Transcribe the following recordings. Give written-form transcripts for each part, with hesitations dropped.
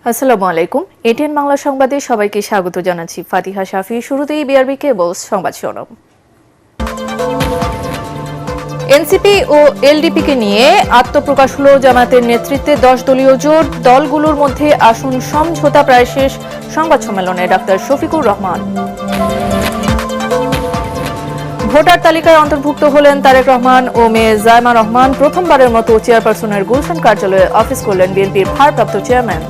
আসসালামু আলাইকুম। এটিএন বাংলা সংবাদে সবাইকে স্বাগত জানাচ্ছি ফাতিহা শাফি। শুরুতেই বিআরবি কেবলস সংবাদ শিরোনাম। এনসিপি ও এলডিপিকে নিয়ে আত্মপ্রকাশ হলো জামায়াতের নেতৃত্বে 10 দলীয় জোট। দলগুলোর মধ্যে আসন সমঝোতা প্রায় শেষ। সংবাদ সম্মেলনে ডাক্তার শফিকুর রহমান। ভোটার তালিকায় অন্তর্ভুক্ত হলেন তারেক রহমান ও মেয়ে জায়মা রহমান। প্রথমবারের মতো চেয়ারপারসনের গুলশান কার্যালয়ে অফিস করলেন বিএনপির ভারপ্রাপ্ত চেয়ারম্যান।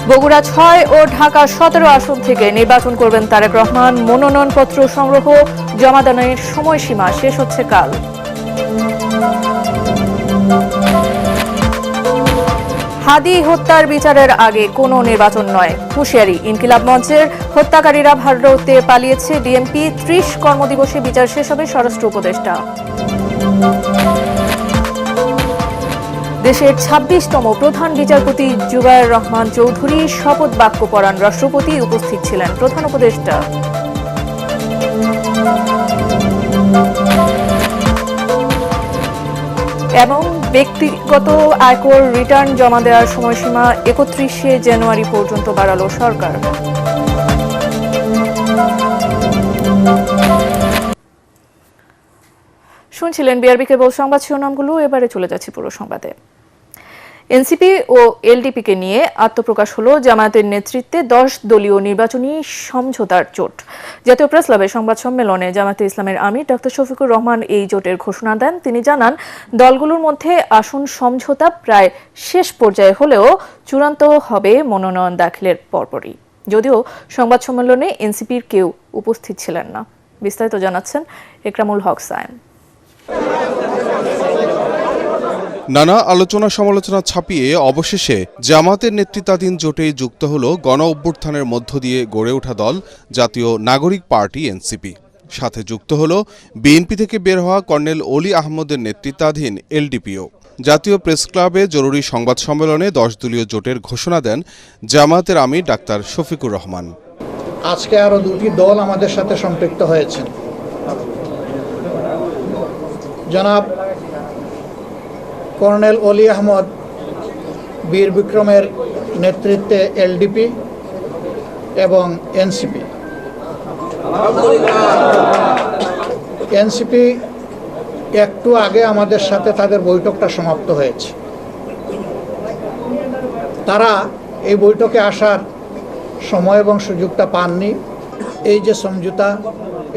বগুড়া 6 ও ঢাকা 17 আসন থেকে নির্বাচন করবেন তারেক রহমান। মনোনয়নপত্র সংগ্রহ জমাদানের সময়সীমা শেষ হচ্ছে কাল। হাদি হত্যার বিচারের আগে কোনো নির্বাচন নয়, হুঁশিয়ারি ইনকিলাব মঞ্চের। হত্যাকারীরা ভারতে পালিয়েছে। ডিএমপি 30 কর্মদিবসে বিচার শেষ হবে, স্বরাষ্ট্র উপদেষ্টা। দেশের 26তম প্রধান বিচারপতি জুবায়ের রহমান চৌধুরী শপথ বাক্য পড়ান রাষ্ট্রপতি। উপস্থিত ছিলেন প্রধান উপদেষ্টা। এবং ব্যক্তিগত আয়কর রিটার্ন জমা দেওয়ার সময়সীমা 31শে জানুয়ারি পর্যন্ত বাড়ালো সরকার। শুনছিলেন বিআরবি কেবল সংবাদ শিরোনামগুলো। এবারে চলে যাচ্ছি পুরো সংবাদে। এনসিপি ও এলডিপিকে নিয়ে আত্মপ্রকাশ হলো জামায়াতের নেতৃত্বে 10 দলীয় নির্বাচনী সমঝোতার জোট। জাতীয় প্রেস ক্লাবে সংবাদ সম্মেলনে জামায়াতে ইসলামের আমির ডক্টর শফিকুর রহমান এই জোটের ঘোষণা দেন। তিনি জানান, দলগুলোর মধ্যে আসন সমঝোতা প্রায় শেষ পর্যায়ে হলেও চূড়ান্ত হবে মনোনয়ন দাখিলের পরপরই। যদিও সংবাদ সম্মেলনে এনসিপির কেউ উপস্থিত ছিলেন না। বিস্তারিত জানাচ্ছেন একরামুল হক সায়েম। নানা আলোচনা সমালোচনা ছাপিয়ে অবশেষে জামাতের নেতৃত্বাধীন জোটে যুক্ত হল গণ অভ্যুত্থানের মধ্য দিয়ে গড়ে ওঠা দল জাতীয় নাগরিক পার্টি এনসিপি। সাথে যুক্ত হল বিএনপি থেকে বের হওয়া কর্নেল অলি আহমদের নেতৃত্বাধীন এলডিপিও। জাতীয় প্রেস ক্লাবে জরুরি সংবাদ সম্মেলনে 10 দলীয় জোটের ঘোষণা দেন জামায়াতের আমির ডাক্তার শফিকুর রহমান। আজকে আরো 2টি দল আমাদের সাথে সম্পৃক্ত হয়েছেন। জনাব কর্নেল অলি আহমদ বীর বিক্রমের নেতৃত্বে এলডিপি এবং এনসিপি একটু আগে আমাদের সাথে তাদের বৈঠকটা সমাপ্ত হয়েছে। তারা এই বৈঠকে আসার সময় এবং সুযোগটা পাননি। এই যে সমঝোতা,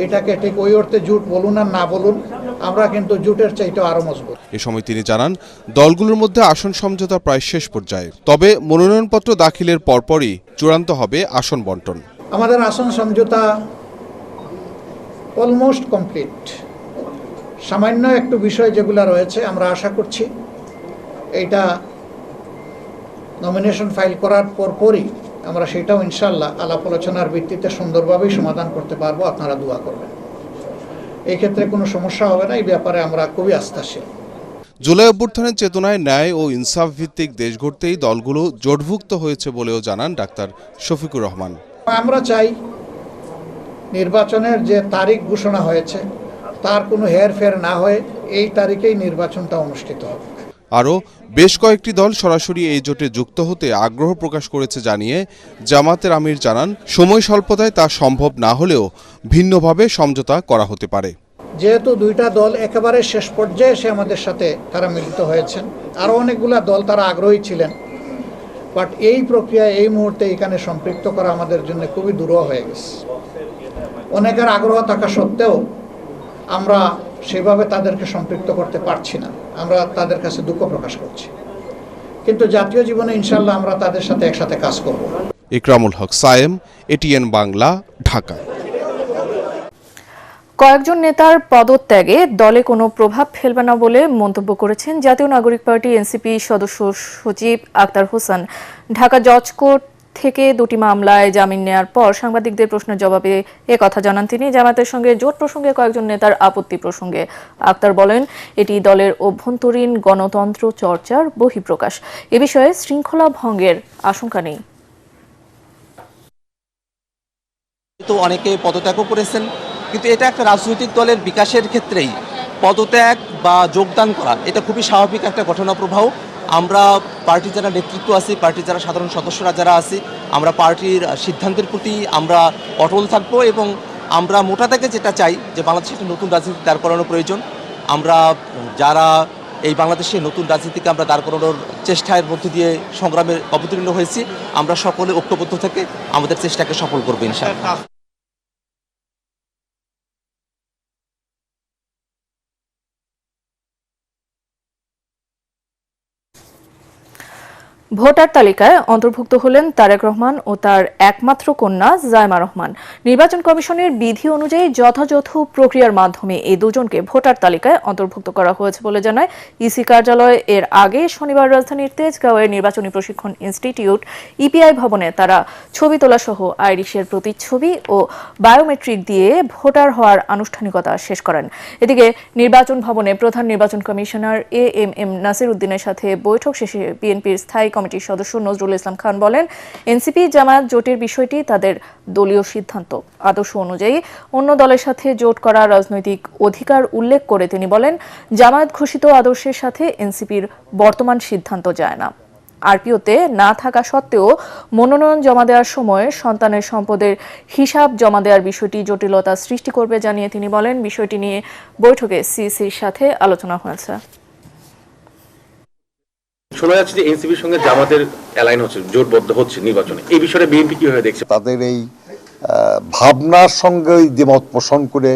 এটাকে ঠিক ওই অর্থে জোট বলুন আর না বলুন, আমরা কিন্তু জোটের চাইতে আরো মজবুত। এ সময় তিনি জানান, দলগুলোর মধ্যে আসন সমঝোতা প্রায় শেষ পর্যায়ে, তবে মনোনয়নপত্র দাখিলের পরপরই চূড়ান্ত হবে আসন বন্টন। আমাদের আসন সমঝোতা অলমোস্ট কমপ্লিট। সামান্য একটু বিষয় যেগুলো রয়েছে, আমরা আশা করছি এইটা নমিনেশন ফাইল করার পরপরই আমরা সেটাও ইনশাল্লাহ আলাপ আলোচনার ভিত্তিতে সুন্দরভাবেই সমাধান করতে পারবো। আপনারা দোয়া করবেন, এই ক্ষেত্রে কোনো সমস্যা হবে না। এই ব্যাপারে আমরা খুবই আস্থাশীল। জুলাই অভ্যুত্থানের চেতনায় ন্যায় ও ইনসাফ ভিত্তিক দেশ গড়তেই দলগুলো জোটভুক্ত হয়েছে বলেও জানান ডাক্তার শফিকুর রহমান। আমরা চাই নির্বাচনের যে তারিখ ঘোষণা হয়েছে তার কোনো হেরফের না হয়ে এই তারিখেই নির্বাচনটা অনুষ্ঠিত হবে। আরও বেশ কয়েকটি দল সরাসরি এই জোটে যুক্ত হতে আগ্রহ প্রকাশ করেছে জানিয়ে জামাতের আমির জানান, সময় স্বল্পতায় তা সম্ভব না হলেও ভিন্নভাবে সমঝোতা করা হতে পারে। যেহেতু 2টা দল একেবারে শেষ পর্যায়ে এসে আমাদের সাথে তারা মিলিত হয়েছেন, আরও অনেকগুলা দল তারা আগ্রহী ছিলেন, বাট এই প্রক্রিয়ায় এই মুহূর্তে এখানে সম্পৃক্ত করা আমাদের জন্য খুবই দুরূহ হয়ে গেছে। অনেকের আগ্রহ থাকা সত্ত্বেও আমরা সেভাবে তাদেরকে সম্পৃক্ত করতে পারছি না। আমরা তাদের কাছে দুঃখ প্রকাশ করছি, কিন্তু জাতীয় জীবনে ইনশাল্লাহ আমরা তাদের সাথে একসাথে কাজ করব। একরামুল হক সায়েম, এটিএন বাংলা, ঢাকা। কয়েকজন নেতার পদত্যাগে দলে কোনো প্রভাব ফেলবে না বলে মন্তব্য করেছেন জাতীয় নাগরিক পার্টি এনসিপি সদস্য সচিব আক্তার হোসেন। ঢাকা জজ কোর্ট থেকে 2টি মামলায় জামিন নেয়ার পর সাংবাদিকদের প্রশ্নের জবাবে একথা জানান তিনি। জামায়াতের সঙ্গে জোট প্রসঙ্গে কয়েকজন নেতার আপত্তি প্রসঙ্গে আক্তার বলেন, এটি দলের অভ্যন্তরীণ গণতন্ত্র চর্চার বহিঃপ্রকাশ। এ বিষয়ে শৃঙ্খলা ভঙ্গের আশঙ্কা নেই। অনেকে পদত্যাগও করেছেন, কিন্তু এটা একটা রাজনৈতিক দলের বিকাশের ক্ষেত্রেই পদত্যাগ বা যোগদান করা এটা খুবই স্বাভাবিক একটা ঘটনা প্রবাহ। আমরা পার্টির যারা নেতৃত্ব আছি, পার্টির যারা সাধারণ সদস্যরা যারা আছি, আমরা পার্টির সিদ্ধান্তের প্রতি আমরা অটল থাকবো এবং আমরা মোটা থেকে যেটা চাই যে বাংলাদেশে একটা নতুন রাজনীতি দাঁড় করানো প্রয়োজন। আমরা যারা এই বাংলাদেশে নতুন রাজনীতিকে আমরা দাঁড় করানোর চেষ্টার মধ্যে দিয়ে সংগ্রামে অবতীর্ণ হয়েছি, আমরা সকলে ঐক্যবদ্ধ থেকে আমাদের চেষ্টাকে সফল করবো ইনশাআল্লাহ। ভোটার তালিকায় অন্তর্ভুক্ত হলেন তারেক রহমান ও তার একমাত্র কন্যা জায়মা রহমান। নির্বাচন কমিশনের বিধি অনুযায়ী যথাযথ প্রক্রিয়ার মাধ্যমে এই দুজনকে ভোটার তালিকায় অন্তর্ভুক্ত করা হয়েছে বলে জানায় ইসি কার্যালয়। এর আগে শনিবার রাজধানীর তেজগাঁওয়ের নির্বাচনী প্রশিক্ষণ ইনস্টিটিউট ইপিআই ভবনে তারা ছবি তোলা সহ আইরিশের প্রতিচ্ছবি ও বায়োমেট্রিক দিয়ে ভোটার হওয়ার আনুষ্ঠানিকতা শেষ করেন। এদিকে নির্বাচন ভবনে প্রধান নির্বাচন কমিশনার এএমএম নাসির উদ্দিনের সাথে বৈঠক শেষে বিএনপির স্থায়ী কমিটির সদস্য নজরুল ইসলাম খান বলেন, এনসিপি জামায়াত জোটের বিষয়টি তাদের দলীয় সিদ্ধান্ত। আদর্শ অনুযায়ী অন্য দলের সাথে জোট করা রাজনৈতিক অধিকার উল্লেখ করে তিনি বলেন, জামায়াত ঘোষিত আদর্শের সাথে এনসিপির বর্তমান সিদ্ধান্ত যায় না। আরপিওতে না থাকা সত্ত্বেও মনোনয়ন জমা দেওয়ার সময় সন্তানের সম্পদের হিসাব জমা দেওয়ার বিষয়টি জটিলতা সৃষ্টি করবে জানিয়ে তিনি বলেন, বিষয়টি নিয়ে বৈঠকে সিইসির সাথে আলোচনা হয়েছে। শোনা যাচ্ছে যে এনসিপির সঙ্গে জামাতের অ্যালাইন হচ্ছে, জোটবদ্ধ হচ্ছে নির্বাচনে। এই বিষয়ে বিএনপি কিভাবে দেখছে? তাদের এই ভাবনার সঙ্গে দ্বিমত পোষণ করে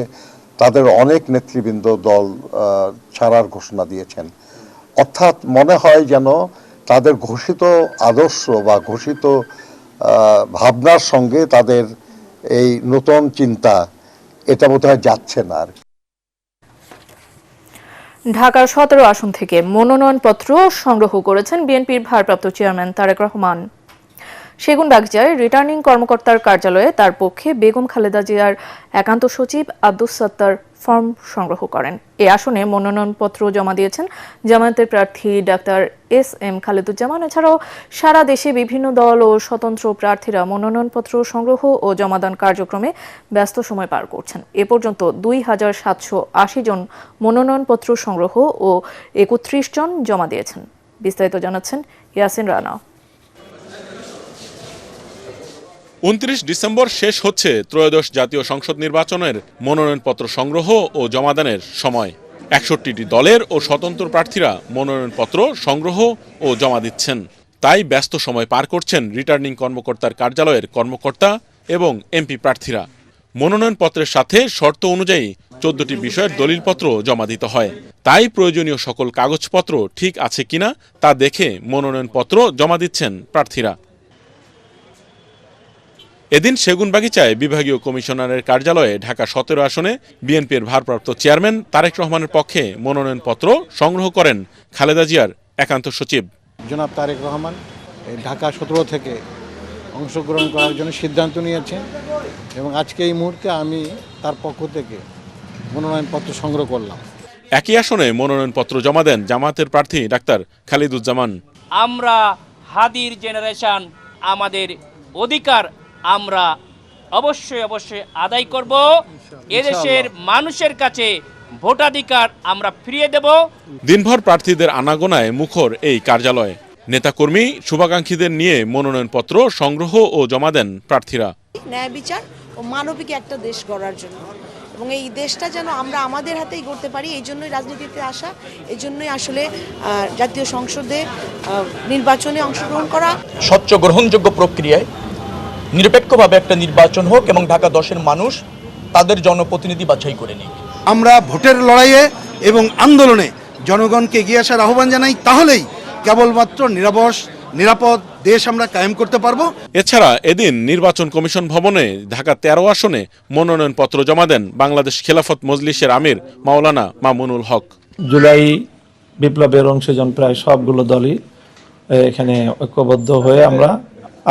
তাদের অনেক নেতৃবৃন্দ দল ছাড়ার ঘোষণা দিয়েছেন। অর্থাৎ মনে হয় যেন তাদের ঘোষিত আদর্শ বা ঘোষিত ভাবনার সঙ্গে তাদের এই নতুন চিন্তা এটা বোধহয় যাচ্ছে না। ঢাকার 17 আসন থেকে মনোনয়নপত্র সংগ্রহ করেছেন বিএনপির ভারপ্রাপ্ত চেয়ারম্যান তারেক রহমান। সেগুনবাগিচায় রিটার্নিং কর্মকর্তার কার্যালয়ে তার পক্ষে বেগম খালেদা জিয়ার একান্ত সচিব আব্দুস সত্তার ফর্ম সংগ্রহ করেন। এ আসনে মনোনয়নপত্র জমা দিয়েছেন জামায়াতের প্রার্থী ডাক্তার এস.এম. খালেদুজ্জামান। এছাড়াও সারা দেশে বিভিন্ন দল ও স্বতন্ত্র প্রার্থীরা মনোনয়নপত্র সংগ্রহ ও জমাদান কার্যক্রমে ব্যস্ত সময় পার করছেন। এ পর্যন্ত 2,780 জন মনোনয়নপত্র সংগ্রহ ও 31 জন জমা দিয়েছেন। বিস্তারিত জানাচ্ছেন ইয়াসিন রানা। 29 ডিসেম্বর শেষ হচ্ছে ত্রয়োদশ জাতীয় সংসদ নির্বাচনের মনোনয়নপত্র সংগ্রহ ও জমাদানের সময়। 61টি দলের ও স্বতন্ত্র প্রার্থীরা মনোনয়নপত্র সংগ্রহ ও জমা দিচ্ছেন। তাই ব্যস্ত সময় পার করছেন রিটার্নিং কর্মকর্তার কার্যালয়ের কর্মকর্তা এবং এমপি প্রার্থীরা। মনোনয়নপত্রের সাথে শর্ত অনুযায়ী 14টি বিষয়ের দলিলপত্র জমা দিতে হয়। তাই প্রয়োজনীয় সকল কাগজপত্র ঠিক আছে কিনা তা দেখে মনোনয়নপত্র জমা দিচ্ছেন প্রার্থীরা। এদিন সেগুনবাগিচায় বিভাগীয় কমিশনারের কার্যালয়ে ঢাকা 17 আসনে বিএনপির ভারপ্রাপ্ত চেয়ারম্যান তারেক রহমানের পক্ষে মনোনয়নপত্র সংগ্রহ করেন খালেদা জিয়ার একান্ত সচিব জনাব তারেক রহমান। ঢাকা 17 থেকে অংশগ্রহণ করার জন্য সিদ্ধান্ত নিয়েছেন এবং আজকে এই মুহূর্তে আমি তার পক্ষ থেকে মনোনয়নপত্র সংগ্রহ করলাম। একই আসনে মনোনয়নপত্র জমা দেন জামায়াতের প্রার্থী ডাক্তার খালিদুজ্জামান। আমরা হাদির জেনারেশন, আমাদের অধিকার আমরা অবশ্যই আদায় করব। এদেশের মানুষের কাছে ভোটাধিকার আমরা ফিরিয়ে দেব। দিনভর প্রার্থীদের আনাগোনায় মুখর এই কার্যালয়। নেতাকর্মী শুভাকাঙ্ক্ষীদের নিয়ে মনোনয়নপত্র সংগ্রহ ও জমা দেন প্রার্থীরা। ন্যায় বিচার ও মানবিক একটা দেশ গড়ার জন্য এবং এই দেশটা যেন আমরা আমাদের হাতেই গড়তে পারি, এই জন্যই রাজনীতিতে আসা, এই জন্যই আসলে জাতীয় সংসদে নির্বাচনে অংশগ্রহণ করা। স্বচ্ছ গ্রহণযোগ্য প্রক্রিয়ায় নিরপেক্ষভাবে একটা নির্বাচন হোক এবং ঢাকা 10-এর মানুষ তাদের জনপ্রতিনিধি বাছাই করে নিক। আমরা ভোটের লড়াইয়ে এবং আন্দোলনে জনগণকে এগিয়ে আসার আহ্বান জানাই, তাহলেই কেবলমাত্র নিরাপদ দেশ আমরা কায়েম করতে পারবো। এছাড়া এদিন নির্বাচন কমিশন ভবনে ঢাকা 13 আসনে মনোনয়নপত্র জমা দেন বাংলাদেশ খেলাফত মজলিসের আমির মাওলানা মামুনুল হক। জুলাই বিপ্লবের অংশজন প্রায় সবগুলো দলই এখানে ঐক্যবদ্ধ হয়ে আমরা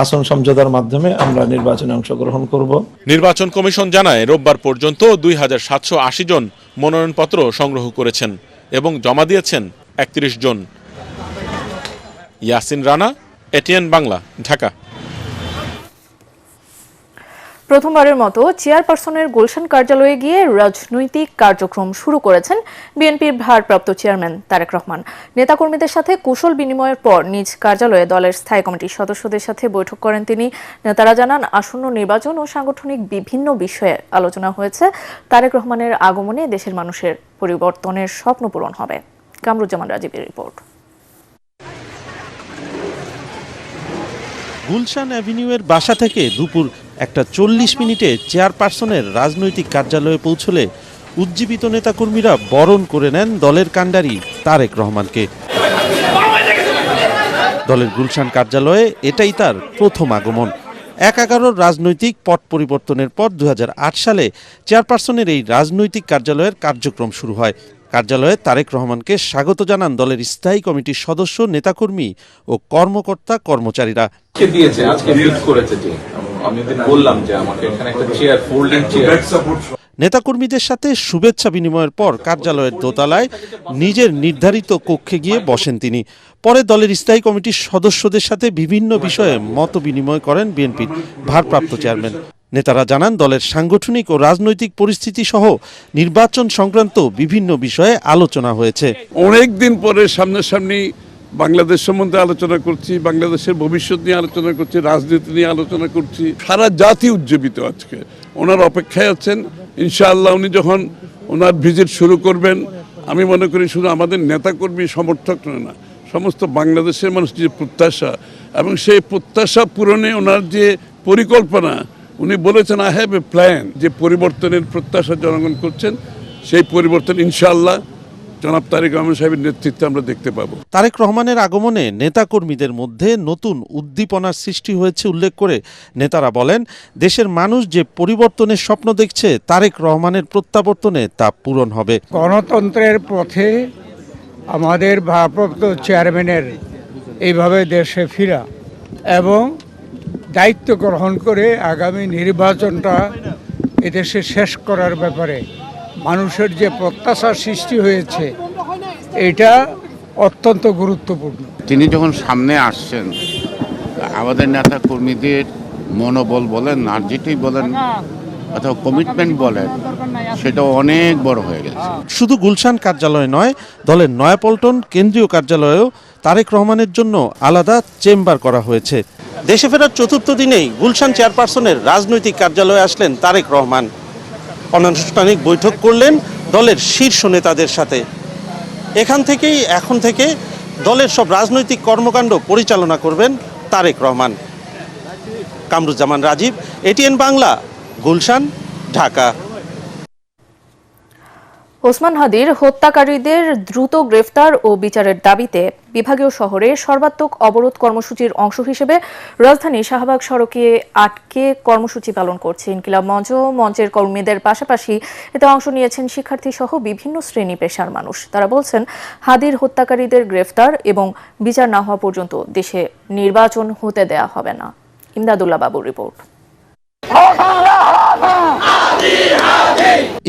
আসন সমঝোতার মাধ্যমে আমরা নির্বাচনে অংশগ্রহণ করব। নির্বাচন কমিশন জানায় রোববার পর্যন্ত 2,780 জন মনোনয়নপত্র সংগ্রহ করেছেন এবং জমা দিয়েছেন 31 জন। ইয়াসিন রানা, এটিএন বাংলা, ঢাকা। প্রথমবারের মতো চেয়ারপারসনের গুলশান কার্যালয়ে গিয়ে রাজনৈতিক কার্যক্রম শুরু করেছেন বিএনপির ভারপ্রাপ্ত চেয়ারম্যান তারেক রহমান। নেতাকর্মীদের সাথে কুশল বিনিময়ের পর নিজ কার্যালয়ে দলের স্থায়ী কমিটির সদস্যদের সাথে বৈঠক করেন তিনি। নেতারা জানান, আসন্ন নির্বাচন ও সাংগঠনিক বিভিন্ন বিষয়ে আলোচনা হয়েছে। তারেক রহমানের আগমনে দেশের মানুষের পরিবর্তনের স্বপ্ন পূরণ হবে। কামরুজ্জামান রাজীবের রিপোর্ট। গুলশান অ্যাভিনিউয়ের বাসা থেকে দুপুর 1:40 চেয়ারপারসনের রাজনৈতিক কার্যালয়ে পৌঁছলে উজ্জীবিত নেতাকর্মীরা বরণ করে নেন দলের কাণ্ডারি তারেক রহমানকে। দলের গুলশান কার্যালয়ে এটাই তার প্রথম আগমন। 11 রাজনৈতিক পট পরিবর্তনের পর 2008 সালে চেয়ারপারসনের এই রাজনৈতিক কার্যালয়ের কার্যক্রম শুরু হয়। কার্যালয়ে তারেক রহমানকে স্বাগত জানান দলের স্থায়ী কমিটির সদস্য, নেতাকর্মী ও কর্মকর্তা কর্মচারীরা। নেতাকর্মীদের সাথে শুভেচ্ছা বিনিময়ের পর কার্যালয়ের দোতলায় নিজের নির্ধারিত কক্ষে গিয়ে বসেন তিনি। পরে দলের স্থায়ী কমিটির সদস্যদের সাথে বিভিন্ন বিষয়ে মত বিনিময় করেন বিএনপির ভারপ্রাপ্ত চেয়ারম্যান। নেতারা জানান, দলের সাংগঠনিক ও রাজনৈতিক পরিস্থিতি সহ নির্বাচন সংক্রান্ত বিভিন্ন বিষয়ে আলোচনা হয়েছে। অনেকদিন পরে সামনাসামনি বাংলাদেশ সম্বন্ধে আলোচনা করছি, বাংলাদেশের ভবিষ্যৎ নিয়ে আলোচনা করছি, রাজনীতি নিয়ে আলোচনা করছি। সারা জাতি উজ্জীবিত আজকে। ওনার অপেক্ষায় আছেন। ইনশাআল্লাহ উনি যখন ওনার ভিজিট শুরু করবেন, আমি মনে করি শুধু আমাদের নেতাকর্মী সমর্থক না, সমস্ত বাংলাদেশের মানুষ যে প্রত্যাশা, এবং সেই প্রত্যাশা পূরণে ওনার যে পরিকল্পনা, উনি বলেছেন আই হ্যাভ এ প্ল্যান, যে পরিবর্তনের প্রত্যাশা জনগণ করছেন, সেই পরিবর্তন ইনশাআল্লাহ জনাব তারেক রহমান সাহেবের নেতৃত্বে আমরা দেখতে পাবো। তারেক রহমানের আগমনে নেতাকর্মীদের মধ্যে নতুন উদ্দীপনার সৃষ্টি হয়েছে উল্লেখ করে নেতারা বলেন, দেশের মানুষ যে পরিবর্তনের স্বপ্ন দেখছে, তারেক রহমানের প্রত্যাবর্তনে তা পূরণ হবে। গণতন্ত্রের পথে আমাদের ভারপ্রাপ্ত চেয়ারম্যানের এইভাবে দেশে ফেরা এবং দায়িত্ব গ্রহণ করে আগামী নির্বাচনটা এদেশে শেষ করার ব্যাপারে মানুষের যে প্রত্যাশার সৃষ্টি হয়েছে, এটা অত্যন্ত গুরুত্বপূর্ণ। তিনি যখন সামনে আসছেন, আমাদের নেতা কর্মীদের মনোবল বলেন আর যেটাই বলেন অথবা কমিটমেন্ট বলেন, সেটা অনেক বড় হয়ে গেছে। শুধু গুলশান কার্যালয় নয়, দলের নয়াপল্টন কেন্দ্রীয় কার্যালয়েও তারেক রহমানের জন্য আলাদা চেম্বার করা হয়েছে। দেশে ফেরার চতুর্থ দিনেই গুলশান চেয়ারপারসনের রাজনৈতিক কার্যালয়ে আসলেন তারেক রহমান। অনানুষ্ঠানিক বৈঠক করলেন দলের শীর্ষ নেতাদের সাথে। এখন থেকে দলের সব রাজনৈতিক কর্মকাণ্ড পরিচালনা করবেন তারেক রহমান। কামরুজ্জামান রাজীব, এটিএন বাংলা, গুলশান, ঢাকা। ওসমান হাদির হত্যাকারীদের দ্রুত গ্রেফতার ও বিচারের দাবিতে বিভাগীয় শহরে সর্বাত্মক অবরোধ কর্মসূচির অংশ হিসেবে রাজধানী শাহবাগ সড়কে আটকে কর্মসূচি পালন করছে ইনকিলাব মঞ্চ। মঞ্চের কর্মীদের পাশাপাশি এতে অংশ নিয়েছেন শিক্ষার্থী সহ বিভিন্ন শ্রেণী পেশার মানুষ। তারা বলছেন, হাদির হত্যাকারীদের গ্রেফতার এবং বিচার না হওয়া পর্যন্ত দেশে নির্বাচন হতে দেয়া হবে না। ইমদাদুল্লাহ বাবুর রিপোর্ট।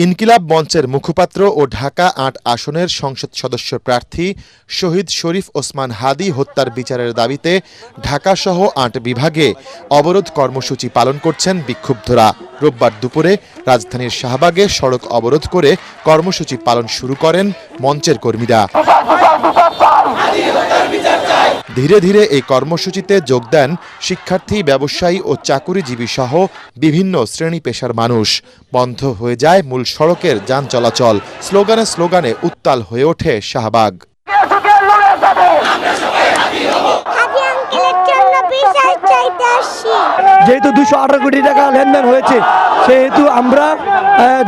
ইনকিলাব মঞ্চের মুখপাত্র ও ঢাকা ৮ আসনের সংসদ সদস্য প্রার্থী শহীদ শরীফ ওসমান হাদি হত্যার বিচারের দাবিতে ঢাকাসহ ৮ বিভাগে অবরোধ কর্মসূচি পালন করছেন বিক্ষুব্ধরা। রোববার দুপুরে রাজধানীর শাহবাগে সড়ক অবরোধ করে কর্মসূচি পালন শুরু করেন মঞ্চের কর্মীরা। ধীরে ধীরে এই কর্মসূচিতে যোগ দেন শিক্ষার্থী, ব্যবসায়ী ও চাকুরিজীবী সহ বিভিন্ন শ্রেণী পেশার মানুষ। বন্ধ হয়ে যায় মূল সড়কের যান চলাচল। স্লোগানে উত্তাল হয়ে ওঠে শাহবাগ। যেহেতু 218 কোটি টাকা লেনদেন হয়েছে, সেহেতু আমরা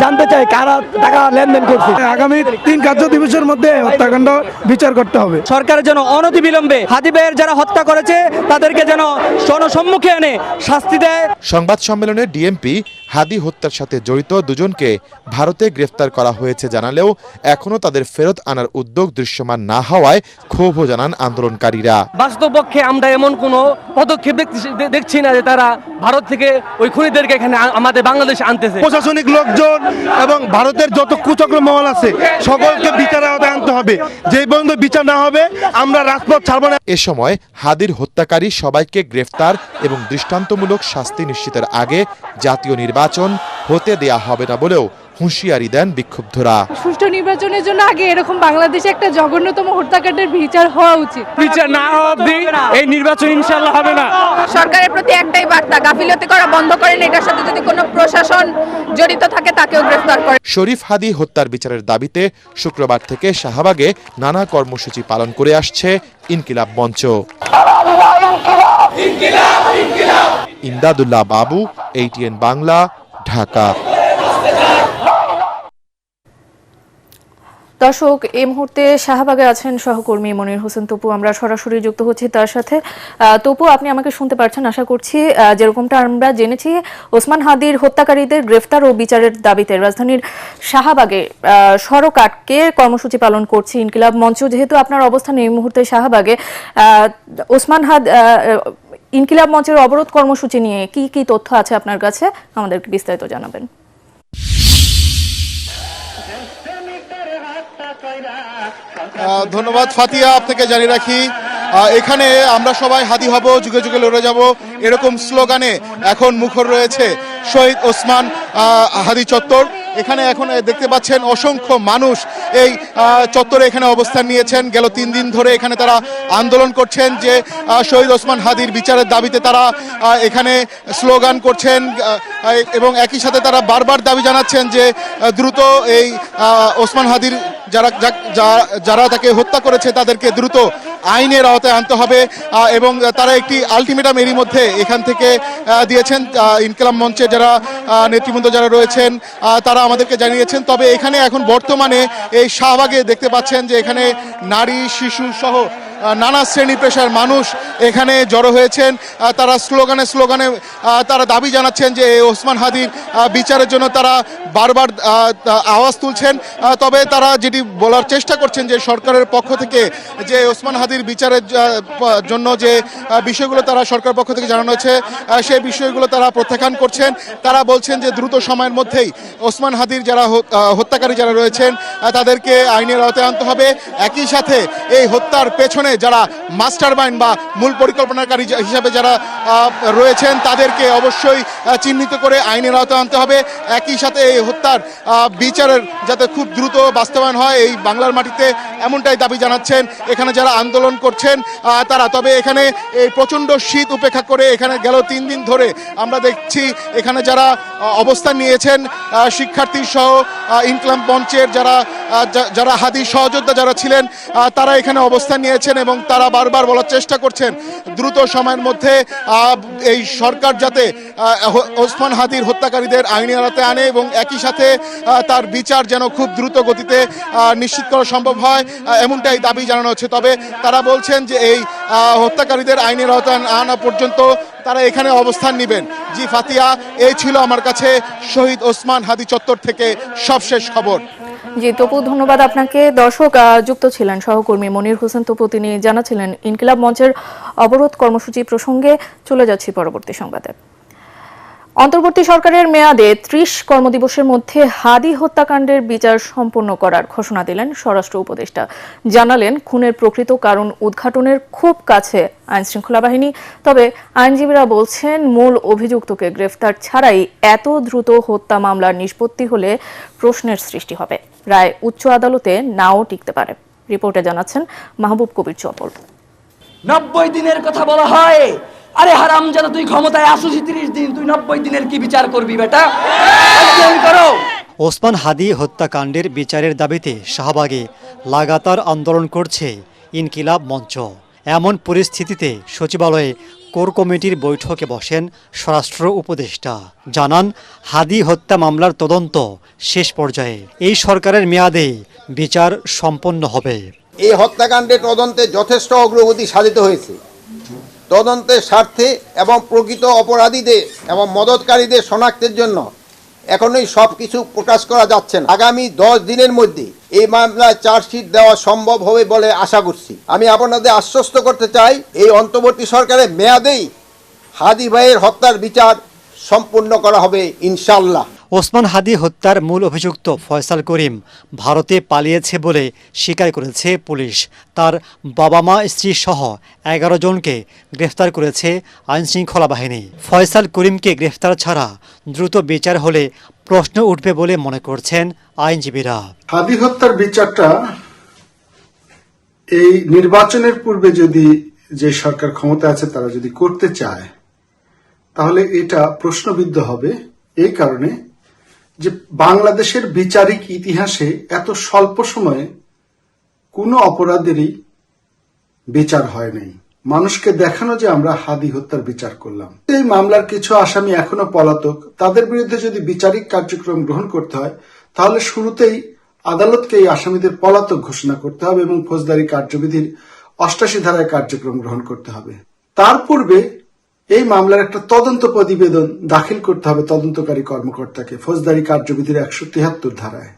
জানতে চাই কারা টাকা লেনদেন করছে। আগামী 3 কার্য দিবসের মধ্যে হত্যাকাণ্ড বিচার করতে হবে। সরকারের যেন অনতিবিলম্বে হাদি ভাইয়ের যারা হত্যা করেছে তাদেরকে যেন জনসম্মুখে এনে শাস্তি দেয়। সংবাদ সম্মেলনে ডিএমপি হাদি হত্যার সাথে জড়িত দুজনকে ভারতে গ্রেফতার করা হয়েছে জানালেও এখনও তাদের ফেরত আনার উদ্যোগ দৃশ্যমান না হওয়ায় ক্ষোভও জানান আন্দোলনকারীরা। বাস্তবপক্ষে আমরা এমন কোনো পদক্ষেপ দেখছি না যে তারা ভারত থেকে ওই খুনিদেরকে এখানে আমাদের বাংলাদেশে আনতেছে। প্রশাসনিক লোকজন এবং ভারতের যত কুচক্র মহল আছে সকলকে বিচারের আওতায় আনতে হবে। যে পর্যন্ত বিচার না হবে আমরা রাজপথ ছাড়ব না। এ সময় হাদির হত্যাকারী সবাইকে গ্রেফতার এবং দৃষ্টান্তমূলক শাস্তি নিশ্চিতের আগে জাতীয় নির্বাচন হতে দেয়া হবে না বলেও হুঁশিয়ারি দেন বিক্ষুব্ধরা। সুষ্ঠু নির্বাচনের জন্য আগে এরকম বাংলাদেশে একটা জঘন্যতম হত্যাকাণ্ডের বিচার হওয়া উচিত। বিচার না হওয়া অবধি এই নির্বাচন ইনশাআল্লাহ হবে না। সরকারের প্রতি একটাই বার্তা, গাফিলতি করা বন্ধ করেন। এটার সাথে যদি কোনো প্রশাসন জড়িত থাকে তাকেও গ্রেফতার করে। শরীফ হাদি হত্যার বিচারের দাবিতে শুক্রবার থেকে শাহবাগে নানা কর্মসূচি পালন করে আসছে ইনকিলাব মঞ্চ। ইমদাদুল্লাহ বাবু, ATN বাংলা, ঢাকা। দর্শক, এই মুহূর্তে শাহবাগে আছেন সহকর্মী মনির হোসেন তপু। আমরা সরাসরি যুক্ত হচ্ছি তার সাথে। তপু, আপনি আমাকে শুনতে পারছেন আশা করছি। যেরকমটা আমরা জেনেছি, ওসমান হাদির হত্যাকারীদের গ্রেফতার ও বিচারের দাবিতে রাজধানীর শাহবাগে সড়ক আটকে কর্মসূচি পালন করছে ইনকিলাব মঞ্চ। যেহেতু আপনার অবস্থান এই মুহূর্তে শাহবাগে, ইনকিলাব মঞ্চের অবরোধ কর্মসূচি নিয়ে কি কি তথ্য আছে আপনার কাছে, আমাদেরকে বিস্তারিত জানাবেন। ধন্যবাদ ফাতিয়া। আপনাকে জানিয়ে রাখি, এখানে আমরা সবাই হাদি হব, যুগে যুগে লড়ে যাব, এরকম স্লোগানে এখন মুখর রয়েছে শহীদ ওসমান হাদি চত্বর। এখানে এখন দেখতে পাচ্ছেন অসংখ্য মানুষ এই চত্বরে এখানে অবস্থান নিয়েছেন। গেল 3 দিন ধরে এখানে তারা আন্দোলন করছেন যে শহীদ ওসমান হাদির বিচারের দাবিতে তারা এখানে স্লোগান করছেন এবং একই সাথে তারা বারবার দাবি জানাচ্ছেন যে দ্রুত এই ওসমান হাদির যারা তাকে হত্যা করেছে তাদেরকে দ্রুত আইনের আওতায় আনতে হবে এবং তারা একটি আলটিমেটাম এরই মধ্যে এখান থেকে দিয়েছেন। ইনকিলাব মঞ্চে যারা নেতৃবৃন্দ যারা রয়েছেন তারা আমাদেরকে জানিয়েছেন। তবে এখানে এখন বর্তমানে এই শাহবাগে দেখতে পাচ্ছেন যে এখানে নারী, শিশু সহ নানা শ্রেণী পেশার মানুষ এখানে জড়ো হয়েছেন। তারা স্লোগানে তারা দাবি জানাচ্ছেন যে ওসমান হাদির বিচারের জন্য তারা বারবার আওয়াজ তুলছেন। তবে তারা যেটি বলার চেষ্টা করছেন যে সরকারের পক্ষ থেকে যে ওসমান হাদির বিচারের জন্য যে বিষয়গুলো তারা সরকারের পক্ষ থেকে জানানো হয়েছে সেই বিষয়গুলো তারা প্রত্যাখ্যান করছেন। তারা বলছেন যে দ্রুত সময়ের মধ্যেই ওসমান হাদির যারা হত্যাকারী যারা রয়েছেন তাদেরকে আইনের আওতায় আনতে হবে। একই সাথে এই হত্যার পেছনে যারা মাস্টার মাইন্ড বা মূল পরিকল্পনাকারী হিসাবে যারা রয়েছেন তাদেরকে অবশ্যই চিহ্নিত করে আইনের আওতায় আনতে হবে। একই সাথে এই হত্যার বিচারের যাতে খুব দ্রুত বাস্তবায়ন হয় এই বাংলার মাটিতে, এমনটাই দাবি জানাচ্ছেন এখানে যারা আন্দোলন করছেন তারা। তবে এখানে এই প্রচণ্ড শীত উপেক্ষা করে এখানে গেল 3 দিন ধরে আমরা দেখছি এখানে যারা অবস্থান নিয়েছেন শিক্ষার্থী সহ ইনকিলাব মঞ্চের যারা হাদি সহযোদ্ধা যারা ছিলেন তারা এখানে অবস্থান নিয়েছেন এবং তারা বারবার বলার চেষ্টা করছেন দ্রুত সময়ের মধ্যে এই সরকার যাতে ওসমান হাদির হত্যাকারীদের আইনের আওতায় আনে এবং একই সাথে তার বিচার যেন খুব দ্রুত গতিতে নিশ্চিত করা সম্ভব হয়, এমনটাই দাবি জানানো হচ্ছে। তবে তারা বলছেন যে এই হত্যাকারীদের আইনের আওতায় আনা পর্যন্ত তারা এখানে অবস্থান নেবেন। জি ফাতিয়া, এই ছিল আমার কাছে শহীদ ওসমান হাদি চত্বর থেকে সবশেষ খবর। জি তপু, ধন্যবাদ আপনাকে। দর্শক, যুক্ত ছিলেন সহকর্মী মনির হোসেন তপু। তিনি জানাচ্ছিলেন ইনকিলাব মঞ্চের অবরোধ কর্মসূচি প্রসঙ্গে। চলে যাচ্ছি পরবর্তী সংবাদে। অন্তর্বর্তী সরকারের মেয়াদে 30 কর্মদিবসের মধ্যে হাদি হত্যাকাণ্ডের বিচার সম্পন্ন করার ঘোষণা দিলেন স্বরাষ্ট্র উপদেষ্টা। জানালেন খুনের প্রকৃত কারণ উদ্ঘাটনের খুব কাছে আইনশৃঙ্খলা বাহিনী। তবে আইনজীবীরা বলছেন মূল অভিযুক্তকে গ্রেফতার ছাড়াই এত দ্রুত হত্যা মামলার নিষ্পত্তি হলে প্রশ্নের সৃষ্টি হবে। রায় উচ্চ আদালতে নাও টিকতে পারে। রিপোর্টে জানাচ্ছেন মাহবুব কবির চপল। 90 দিনের কথা বলা হয়। আরে হারামজাদা, তুই ক্ষমতায় আসিস 30 দিন, তুই 90 দিনের কি বিচার করবি বেটা? করো। ওসমান হাদি হত্যাকাণ্ডের বিচারের দাবিতে শাহবাগে লাগাতার আন্দোলন করছে ইনকিলাব মঞ্চ। এমন পরিস্থিতিতে সচিবালয়ে কোর কমিটির বৈঠকে বসেন স্বরাষ্ট্র উপদেষ্টা। জানান হাদি হত্যা মামলার তদন্ত শেষ পর্যায়ে, এই সরকারের মেয়াদে বিচার সম্পন্ন হবে। এই হত্যাকাণ্ডের তদন্তে যথেষ্ট অগ্রগতি সাধিত হয়েছে। তদন্তের স্বার্থে এবং প্রকৃত অপরাধীদের এবং মদতকারীদের শনাক্তের জন্য এখনই সব কিছু প্রকাশ করা যাচ্ছে না। আগামী 10 দিনের মধ্যে এই মামলায় চার্জশিট দেওয়া সম্ভব হবে বলে আশা করছি। আমি আপনাদের আশ্বস্ত করতে চাই, এই অন্তর্বর্তী সরকারের মেয়াদেই হাদি ভাইয়ের হত্যার বিচার সম্পূর্ণ করা হবে ইনশাআল্লাহ। ওসমান হাদি হত্যার মূল অভিযুক্ত ফয়সাল করিম ভারতে পালিয়েছে বলে স্বীকার করেছে পুলিশ। তার বাবা মা স্ত্রী সহ 11 জনকে গ্রেফতার করেছে আইনশৃঙ্খলা বাহিনী। ফয়সাল করিমকে গ্রেফতার ছাড়া দ্রুত বিচার হলে প্রশ্ন উঠবে বলে মনে করছেন আইনজীবীরা। হাদি হত্যার বিচারটা এই নির্বাচনের পূর্বে যদি যে সরকার ক্ষমতা আছে তারা যদি করতে চায় তাহলে এটা প্রশ্নবিদ্ধ হবে, এই কারণে যে বাংলাদেশের বিচারিক ইতিহাসে এত স্বল্প সময়ে কোনো অপরাধেরই বিচার হয় নাই। মানুষকে দেখানো যে আমরা হাদি হত্যার বিচার করলাম। এই মামলার কিছু আসামি এখনো পলাতক, তাদের বিরুদ্ধে যদি বিচারিক কার্যক্রম গ্রহণ করতে হয় তাহলে শুরুতেই আদালতকে এই আসামিদের পলাতক ঘোষণা করতে হবে এবং ফৌজদারি কার্যবিধির 88 ধারায় কার্যক্রম গ্রহণ করতে হবে। তার পূর্বে এই মামলার একটা তদন্ত প্রতিবেদন দাখিল করতে হবে তদন্তকারী কর্মকর্তাকে ফৌজদারি কার্যবিধির 173 ধারায়।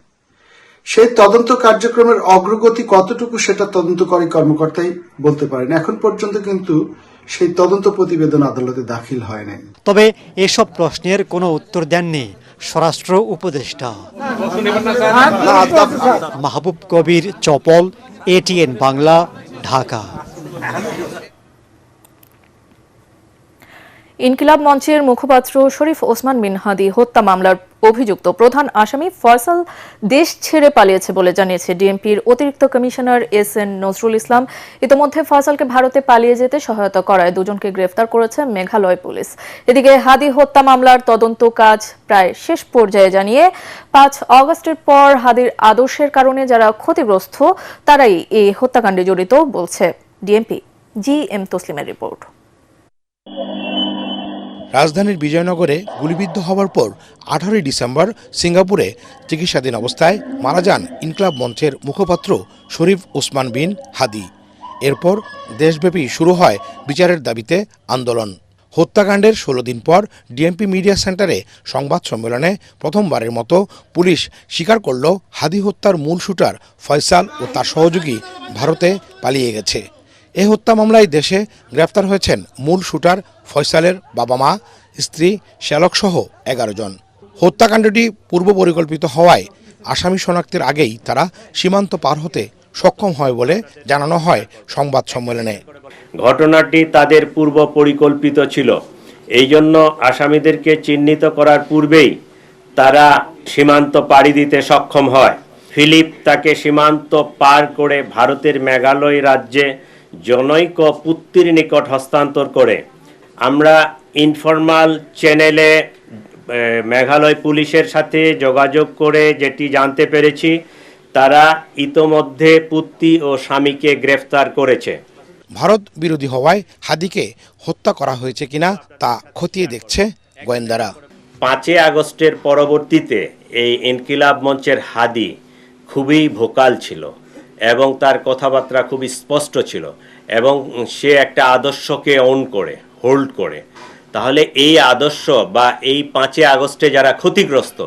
সেই তদন্ত কার্যক্রমের অগ্রগতি কতটুকু সেটা তদন্তকারী কর্মকর্তাই বলতে পারেন। এখন পর্যন্ত কিন্তু সেই তদন্ত প্রতিবেদন আদালতে দাখিল হয় নাই। তবে এসব প্রশ্নের কোনো উত্তর দেননি স্বরাষ্ট্র উপদেষ্টা। মাহবুব কবির, চপল, ATN বাংলা, ঢাকা। ইনকিলাব মঞ্চের মুখপাত্র শরীফ ওসমান বিন হাদি হত্যা মামলার অভিযুক্ত প্রধান আসামি ফয়সাল দেশ ছেড়ে পালিয়েছে বলে জানিয়েছে ডিএমপির অতিরিক্ত কমিশনার SN নজরুল ইসলাম। ইতিমধ্যে ফয়সালকে ভারতে পালিয়ে যেতে সহায়তা করায় দুজনকে গ্রেফতার করেছে মেঘালয় পুলিশ। এদিকে হাদি হত্যা মামলার তদন্ত কাজ প্রায় শেষ পর্যায়ে জানিয়ে 5 আগস্টের পর হাদির আদর্শের কারণে যারা ক্ষতিগ্রস্ত তারাই এই হত্যাকাণ্ডে জড়িত বলছে ডিএমপি। GM তসলিমের report. রাজধানীর বিজয়নগরে গুলিবিদ্ধ হওয়ার পর 18 ডিসেম্বর সিঙ্গাপুরে চিকিৎসাধীন অবস্থায় মারা যান ইনকিলাব মঞ্চের মুখপাত্র শরীফ ওসমান বিন হাদি। এরপর দেশব্যাপী শুরু হয় বিচারের দাবিতে আন্দোলন। হত্যাকাণ্ডের 16 দিন পর ডিএমপি মিডিয়া সেন্টারে সংবাদ সম্মেলনে প্রথমবারের মতো পুলিশ স্বীকার করল হাদি হত্যার মূল শুটার ফয়সাল ও তার সহযোগী ভারতে পালিয়ে গেছে। এই হত্যা মামলায় দেশে গ্রেফতার হয়েছেন মূল শুটার ফয়সালের বাবা মা, স্ত্রী, শ্যালকসহ 11 জন। হত্যাকাণ্ডটি পূর্ব পরিকল্পিত হওয়ায় আসামি শনাক্তের আগেই তারা সীমান্ত পার হতে সক্ষম হয় বলে জানানো হয় সংবাদ সম্মেলনে। ঘটনাটি তাদের পূর্ব পরিকল্পিত ছিল, এই জন্য আসামিদেরকে চিহ্নিত করার পূর্বেই তারা সীমান্ত পাড়ি দিতে সক্ষম হয়। ফিলিপ তাকে সীমান্ত পার করে ভারতের মেঘালয় রাজ্যে জনৈক পুত্রীর নিকট হস্তান্তর করে। আমরা ইনফরমাল চ্যানেলে মেঘালয় পুলিশের সাথে যোগাযোগ করে যেটি জানতে পেরেছি, তারা ইতোমধ্যে পুত্রী ও স্বামীকে গ্রেফতার করেছে। ভারত বিরোধী হওয়ায় হাদিকে হত্যা করা হয়েছে কিনা তা খতিয়ে দেখছে গোয়েন্দারা। 5 আগস্টের পরবর্তীতে এই ইনকিলাব মঞ্চের হাদি খুবই ভোকাল ছিল এবং তার কথাবার্তা খুবই স্পষ্ট ছিল এবং সে একটা আদর্শকে হোল্ড করে। তাহলে এই আদর্শ বা এই 5 আগস্টে যারা ক্ষতিগ্রস্ত,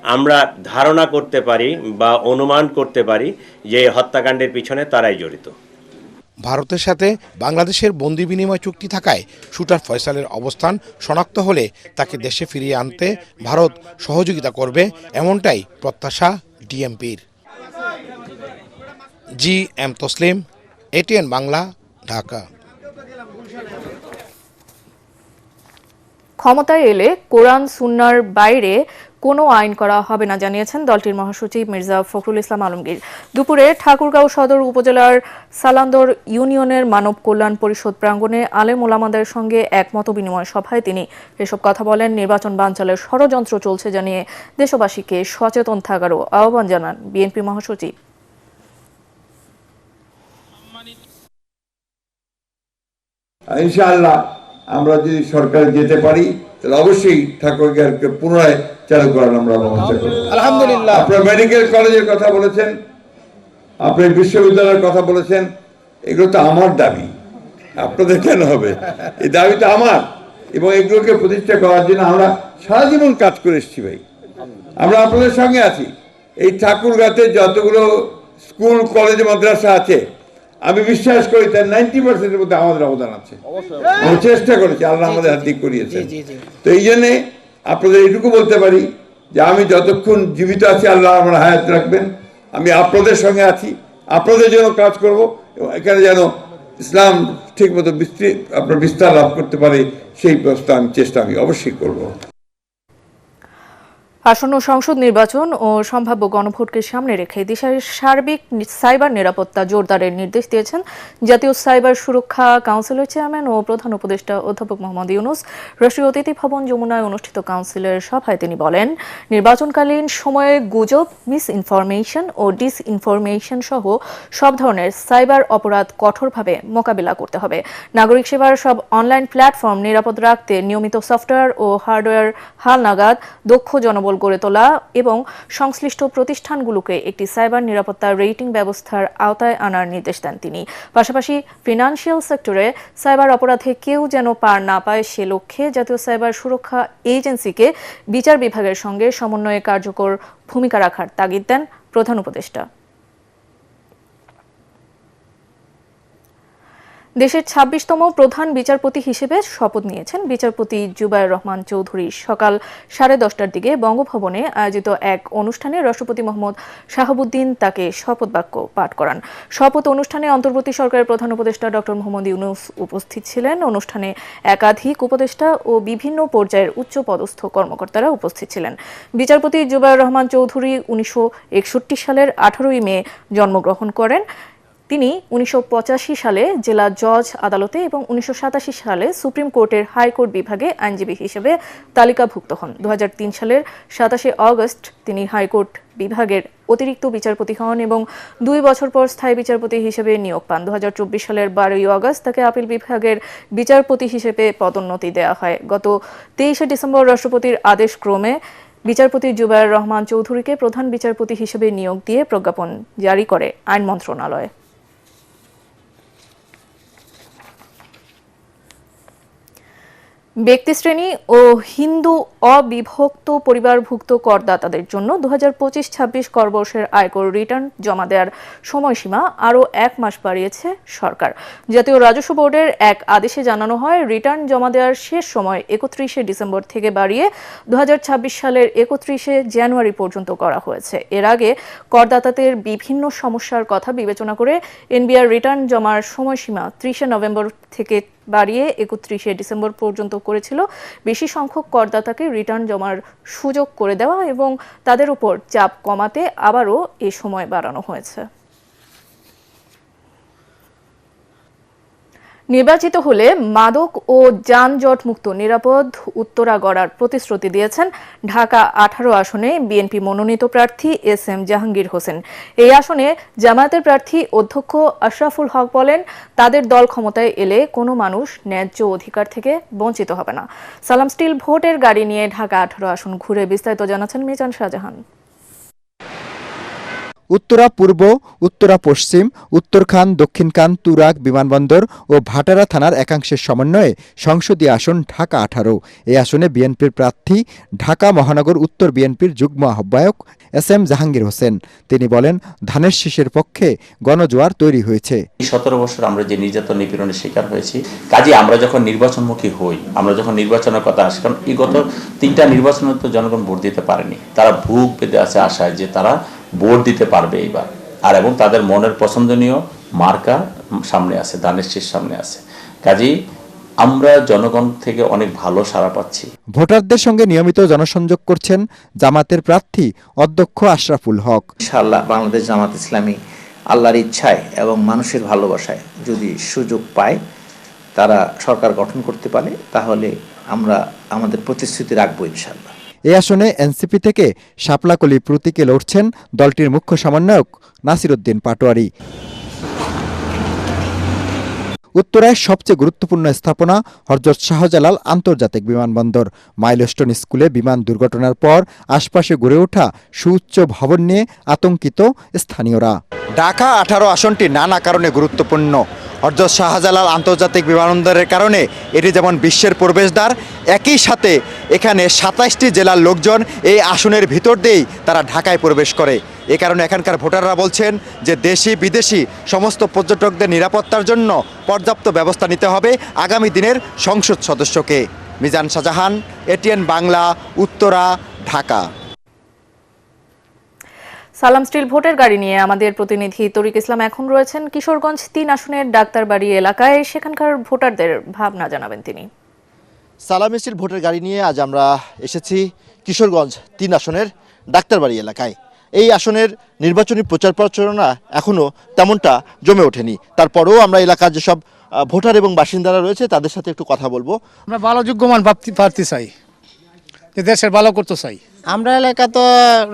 আমরা ধারণা করতে পারি বা অনুমান করতে পারি যে হত্যাকাণ্ডের পিছনে তারাই জড়িত। ভারতের সাথে বাংলাদেশের বন্দি বিনিময় চুক্তি থাকায় শুটার ফয়সালের অবস্থান শনাক্ত হলে তাকে দেশে ফিরিয়ে আনতে ভারত সহযোগিতা করবে, এমনটাই প্রত্যাশা ডিএমপির। GM Taslim, ATN Bangla, Dhaka. ক্ষমতায় এলে কোরআন সুন্নাহর বাইরে কোনো আইন করা হবে না জানিয়েছেন দলটির মহাসচিব মির্জা ফখরুল ইসলাম আলমগীর। দুপুরে ঠাকুরগাঁও সদর উপজেলার সালান্দর ইউনিয়নের মানব কল্যাণ পরিষদ প্রাঙ্গণে আলেম ওলামাদের সঙ্গে একমত বিনিময় সভায় তিনি এসব কথা বলেন। নির্বাচন বানচালের ষড়যন্ত্র চলছে জানিয়ে দেশবাসীকে সচেতন থাকারও আহ্বান জানান বিএনপি মহাসচিব। ইনশাআল্লাহ আমরা যদি সরকারে যেতে পারি তাহলে অবশ্যই ঠাকুরগাঁওকে পুনরায় চালু করার আমরা ব্যবস্থা করব। আলহামদুলিল্লাহ। আপনারা মেডিকেল কলেজের কথা বলেছেন, আপনি বিশ্ববিদ্যালয়ের কথা বলেছেন, এগুলো তো আমার দাবি, আপনাদের কেন হবে? এই দাবিটা আমার এবং এগুলোকে প্রতিষ্ঠা করার জন্য আমরা সারা জীবন কাজ করে এসেছি ভাই। আমরা আপনাদের সঙ্গে আছি। এই ঠাকুরগাঁতে যতগুলো স্কুল কলেজ মাদ্রাসা আছে আমি বিশ্বাস করি তার 90% মধ্যে আমাদের অবদান আছে। আমি চেষ্টা করেছি, আল্লাহ আমাদের হাত দিক করিয়েছে। তো এই জন্যে আপনাদের এইটুকু বলতে পারি যে আমি যতক্ষণ জীবিত আছি আল্লাহ আমার হায়াত রাখবেন, আমি আপনাদের সঙ্গে আছি, আপনাদের জন্য কাজ করব এবং এখানে যেন ইসলাম ঠিক মতো বিস্তার লাভ করতে পারে সেই ব্যবস্থা আমি অবশ্যই করব। আসন্ন সংসদ নির্বাচন ও সম্ভাব্য গণভোটকে সামনে রেখে দেশের সার্বিক সাইবার নিরাপত্তা জোরদারের নির্দেশ দিয়েছেন জাতীয় সাইবার সুরক্ষা কাউন্সিলের চেয়ারম্যান ও প্রধান উপদেষ্টা অধ্যাপক মোহাম্মদ ইউনূস। রাষ্ট্রীয় অতিথি ভবন যমুনায় অনুষ্ঠিত কাউন্সিলের সভায় তিনি বলেন, নির্বাচনকালীন সময়ে গুজব, মিসইনফরমেশন ও ডিসইনফরমেশন সহ সব ধরনের সাইবার অপরাধ কঠোরভাবে মোকাবিলা করতে হবে। নাগরিক সেবার সব অনলাইন প্ল্যাটফর্ম নিরাপদ রাখতে নিয়মিত সফটওয়্যার ও হার্ডওয়্যার হালনাগাদ, দক্ষ জনবল গড়ে তোলা এবং সংশ্লিষ্ট প্রতিষ্ঠানগুলোকে একটি সাইবার নিরাপত্তা রেটিং ব্যবস্থার আওতায় আনার নির্দেশ দেন তিনি। পাশাপাশি ফিনান্সিয়াল সেক্টরে সাইবার অপরাধে কেউ যেন পার না পায় সে লক্ষ্যে জাতীয় সাইবার সুরক্ষা এজেন্সিকে বিচার বিভাগের সঙ্গে সমন্বয়ে কার্যকর ভূমিকা রাখার তাগিদ দেন প্রধান উপদেষ্টা। দেশের ২৬তম প্রধান বিচারপতি হিসেবে শপথ নিয়েছেন বিচারপতি জুবায়ের রহমান চৌধুরী। সকাল 10:30টার দিকে বঙ্গভবনে আয়োজিত এক অনুষ্ঠানে রাষ্ট্রপতি মোহাম্মদ শাহাবুদ্দিন তাকে শপথ বাক্য পাঠ করান। শপথ অনুষ্ঠানে অন্তর্বর্তী সরকারের প্রধান উপদেষ্টা ডক্টর মোহাম্মদ ইউনূস উপস্থিত ছিলেন। অনুষ্ঠানে একাধিক উপদেষ্টা ও বিভিন্ন পর্যায়ের উচ্চ পদস্থ কর্মকর্তারা উপস্থিত ছিলেন। বিচারপতি জুবায়ের রহমান চৌধুরী 1961 সালের 18 মে জন্মগ্রহণ করেন। তিনি 1985 সালে জেলা জজ আদালতে এবং 1987 সালে সুপ্রিম কোর্টের হাইকোর্ট বিভাগে আইনজীবী হিসেবে তালিকাভুক্ত হন। 2003 সালের 27 আগস্ট তিনি হাইকোর্ট বিভাগের অতিরিক্ত বিচারপতি হন এবং 2 বছর পর স্থায়ী বিচারপতি হিসেবে নিয়োগ পান। 2024 সালের 12 আগস্ট তাকে আপিল বিভাগের বিচারপতি হিসেবে পদোন্নতি দেওয়া হয়। গত 23 ডিসেম্বর রাষ্ট্রপতির আদেশ ক্রমে বিচারপতি জুবায়ের রহমান চৌধুরীকে প্রধান বিচারপতি হিসেবে নিয়োগ দিয়ে প্রজ্ঞাপন জারি করে আইন মন্ত্রণালয়। ব্যক্তিশ্রেণী ও হিন্দু অবিভক্ত পরিবারভুক্ত করদাতাদের জন্য 2025-26 করবর্ষের আয়কর রিটার্ন জমা দেওয়ার সময়সীমা আরও 1 মাস বাড়িয়েছে সরকার। জাতীয় রাজস্ব বোর্ডের এক আদেশে জানানো হয়, রিটার্ন জমা দেওয়ার শেষ সময় 31 ডিসেম্বর থেকে বাড়িয়ে 2026 সালের 31 জানুয়ারি পর্যন্ত করা হয়েছে। এর আগে করদাতাদের বিভিন্ন সমস্যার কথা বিবেচনা করে এনবিআর রিটার্ন জমার সময়সীমা 30 নভেম্বর থেকে বাড়িয়ে 31 ডিসেম্বর পর্যন্ত করেছিল। বেশি সংখ্যক করদাতাকে রিটার্ন জমার সুযোগ করে দেওয়া এবং তাদের উপর চাপ কমাতে আবারও এ সময় বাড়ানো হয়েছে। নির্বাচিত হলে মাদক ও যানজট মুক্ত নিরাপদ উত্তরা গড়ার প্রতিশ্রুতি দিয়েছেন ঢাকা 18 আসনে বিএনপি মনোনীত প্রার্থী এস.এম. জাহাঙ্গীর হোসেন। এই আসনে জামায়াতের প্রার্থী অধ্যক্ষ আশরাফুল হক বলেন, তাদের দল ক্ষমতায় এলে কোনো মানুষ ন্যায্য অধিকার থেকে বঞ্চিত হবে না। সালাম স্টিল ভোটের গাড়ি নিয়ে ঢাকা 18 আসন ঘুরে বিস্তারিত জানাচ্ছেন মিজান শাহজাহান। উত্তরা পূর্ব, উত্তরা পশ্চিম, উত্তরখান, দক্ষিণখান, তুরাগ বিমানবন্দর ও ভাটারা থানার একাংশের সমন্বয়ে সংসদীয় আসন ঢাকা 18। এই আসনে বিএনপির প্রার্থী ঢাকা মহানগর উত্তর বিএনপির যুগ্ম আহ্বায়ক এস.এম. জাহাঙ্গীর হোসেন। তিনি বলেন, ধানের শীষের পক্ষে গণজোয়ার তৈরি হয়েছে। 17 বছর আমরা যে নির্যাতন নিপীড়নের শিকার হয়েছি, কাজে আমরা যখন নির্বাচনমুখী হই, আমরা যখন নির্বাচনের কথা আসে, কারণ বিগত 3টা নির্বাচনে তো জনগণ ভোট দিতে পারেনি, তারা ভুগ পেতে আছে আশায় যে তারা ভোট দিতে পারবে এবার, আর এবং তাদের মনের পছন্দনীয় মার্কা সামনে আছে, ধানের শীষ সামনে আছে। কাজেই আমরা জনগণ থেকে অনেক ভালো সাড়া পাচ্ছি। ভোটারদের সঙ্গে নিয়মিত জনসংযোগ করছেন জামাতের প্রার্থী অধ্যক্ষ আশরাফুল হক। ইনশাআল্লাহ বাংলাদেশ জামাত ইসলামী আল্লাহর ইচ্ছায় এবং মানুষের ভালোবাসায় যদি সুযোগ পায়, তারা সরকার গঠন করতে পারে, তাহলে আমরা আমাদের প্রতিশ্রুতি রাখবো ইনশাআল্লাহ। এই আসনে এনসিপি থেকে শাপলাকলি প্রতীকে লড়ছেন দলটির মুখ্য সমন্বয়ক নাসির উদ্দিন পাটোয়ারি। উত্তরায় সবচেয়ে গুরুত্বপূর্ণ স্থাপনা হযরত শাহজালাল আন্তর্জাতিক বিমানবন্দর। মাইলস্টোন স্কুলে বিমান দুর্ঘটনার পর আশপাশে গড়ে ওঠা সুউচ্চ ভবন নিয়ে আতঙ্কিত স্থানীয়রা। ঢাকা 18 আসনটি নানা কারণে গুরুত্বপূর্ণ। হযরত শাহজালাল আন্তর্জাতিক বিমানবন্দরের কারণে এটি যেমন বিশ্বের প্রবেশদ্বার, একই সাথে এখানে ২৭টি জেলার লোকজন এই আসনের ভিতর দিয়েই তারা ঢাকায় প্রবেশ করে। এ কারণে এখানকার ভোটাররা বলছেন যে দেশি বিদেশি সমস্ত পর্যটকদের নিরাপত্তার জন্য পর্যাপ্ত ব্যবস্থা নিতে হবে আগামী দিনের সংসদ সদস্যকে। মিজান শাহজাহান, এটিএন বাংলা, উত্তরা, ঢাকা। সালাম স্টিল ভোটের গাড়ি নিয়ে আমাদের প্রতিনিধি তরিক ইসলাম এখন রয়েছেন কিশোরগঞ্জ ৩ আসনের ডাক্তারবাড়ি এলাকায়, সেখানকার ভোটারদের ভাবনা জানাবেন তিনি। সালাম স্টিল ভোটের গাড়ি নিয়ে আজ আমরা এসেছি কিশোরগঞ্জ ৩ আসনের ডাক্তারবাড়ি এলাকায়। এই আসনের নির্বাচনী প্রচার প্রচারণা এখনও তেমনটা জমে ওঠেনি, তারপরেও আমরা এলাকার যেসব ভোটার এবং বাসিন্দারা রয়েছে তাদের সাথে একটু কথা বলবো। আমরা ভালো যোগ্যমান প্রার্থী চাই, যে দেশের ভালো করতে চাই। আমরা এলাকা তো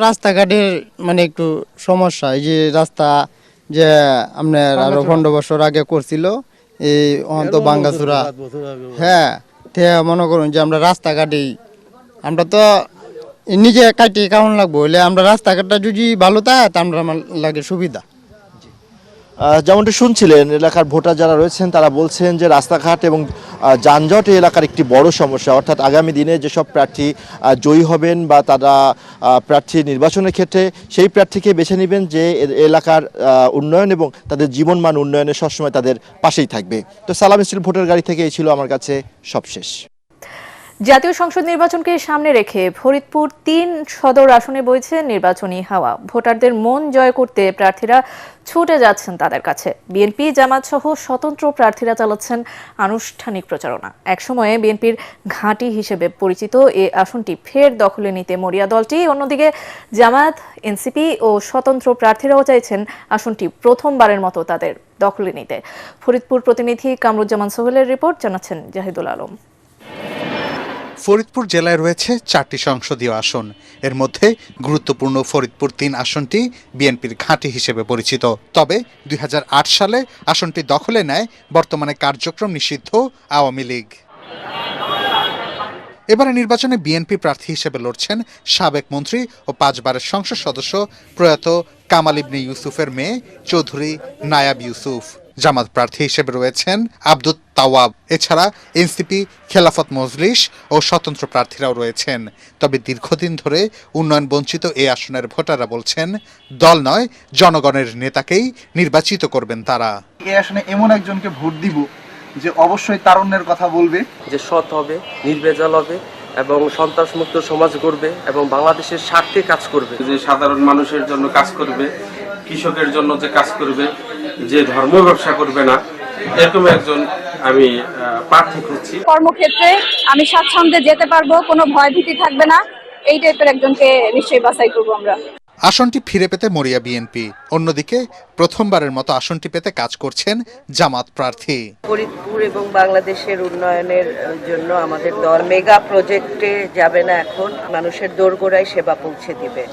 রাস্তাঘাটের মানে একটু সমস্যা, এই যে রাস্তা যে আপনার আরো 15 বছর আগে করছিল এই অন্ত ভাঙ্গাচুরা, হ্যাঁ তে মনে করুন যে আমরা রাস্তাঘাটেই আমরা তো নিজে কাটিয়ে কেমন লাগবো হলে আমরা রাস্তাঘাটটা যদি ভালো থাকে তা আমরা লাগে সুবিধা। যেমনটি শুনছিলেন এলাকার ভোটার যারা রয়েছেন তারা বলছেন যে রাস্তাঘাট এবং যানজট এই এলাকার একটি বড় সমস্যা, অর্থাৎ আগামী দিনে যেসব প্রার্থী জয়ী হবেন বা তারা প্রার্থী নির্বাচনের ক্ষেত্রে সেই প্রার্থীকে বেছে নেবেন যে এলাকার উন্নয়ন এবং তাদের জীবনমান উন্নয়নে সবসময় তাদের পাশেই থাকবে। তো সালাম স্টিল ভোটার গাড়ি থেকে এই ছিল আমার কাছে সবশেষ। জাতীয় সংসদ নির্বাচনকে সামনে রেখে ফরিদপুর ৩ সদর আসনে বইছে নির্বাচনী হাওয়া। ভোটারদের মন জয় করতে প্রার্থীরা ছুটে যাচ্ছেন তাদের কাছে। বিএনপি, জামাত সহ স্বতন্ত্র প্রার্থীরা চালাচ্ছেন আনুষ্ঠানিক প্রচারণা। একসময়ে বিএনপির ঘাঁটি হিসেবে পরিচিত এ আসনটি ফের দখলে নিতে মরিয়া দলটি। অন্যদিকে জামাত, এনসিপি ও স্বতন্ত্র প্রার্থীরাও চাইছেন আসনটি প্রথমবারের মতো তাদের দখলে নিতে। ফরিদপুর প্রতিনিধি কামরুজ্জামান সোহেলের রিপোর্ট, জানাচ্ছেন জাহিদুল আলম। ফরিদপুর জেলায় রয়েছে 4টি সংসদীয় আসন। এর মধ্যে গুরুত্বপূর্ণ ফরিদপুর 3 আসনটি বিএনপির ঘাঁটি হিসেবে পরিচিত। তবে 2008 সালে আসনটি দখলে নেয় বর্তমানে কার্যক্রম নিষিদ্ধ আওয়ামী লীগ। এবারে নির্বাচনে বিএনপি প্রার্থী হিসেবে লড়ছেন সাবেক মন্ত্রী ও 5 বারের সংসদ সদস্য প্রয়াত কামাল ইবনে ইউসুফের মেয়ে চৌধুরী নায়াব ইউসুফ। জামাত প্রার্থী হিসেবে রয়েছেন আব্দুত তাওয়াব। এছাড়া এনসিপি, খেলাফত মজলিস ও স্বতন্ত্র প্রার্থীরাও রয়েছেন। তবে দীর্ঘদিন ধরে উন্নয়ন বঞ্চিত এই আসনের ভোটাররা বলছেন দল নয় জনগণের নেতাকেই নির্বাচিত করবেন তারা। এই আসনে এমন একজনকে ভোট দিব যে অবশ্যই তারুণ্যের কথা বলবে, যে সৎ হবে, নির্ভেজাল হবে এবং সন্ত্রাসমুক্ত সমাজ করবে এবং বাংলাদেশের স্বার্থে কাজ করবে, যে সাধারণ মানুষের জন্য কাজ করবে, কৃষকের জন্য যে কাজ করবে, যে ধর্ম ব্যবসা করবে না, এরকম একজন আমি প্রার্থী খুঁজছি। কর্মক্ষেত্রে আমি স্বাচ্ছন্দ্যে যেতে পারবো, কোনো ভয় ভীতি থাকবে না, এই টাইপের একজনকে নিশ্চয়ই বাছাই করবো আমরা। আসনটি ফিরে পেতে মরিয়া বিএনপি। অন্যদিকে প্রথমবারের মতো আসনটি পেতে কাজ করছেন জামাত প্রার্থী। ফরিদপুর এবং বাংলাদেশের উন্নয়নের জন্য আমাদের দল মেগা প্রজেক্টে যাবে না, এখন মানুষের দোরগোড়ায় সেবা পৌঁছে দিবে।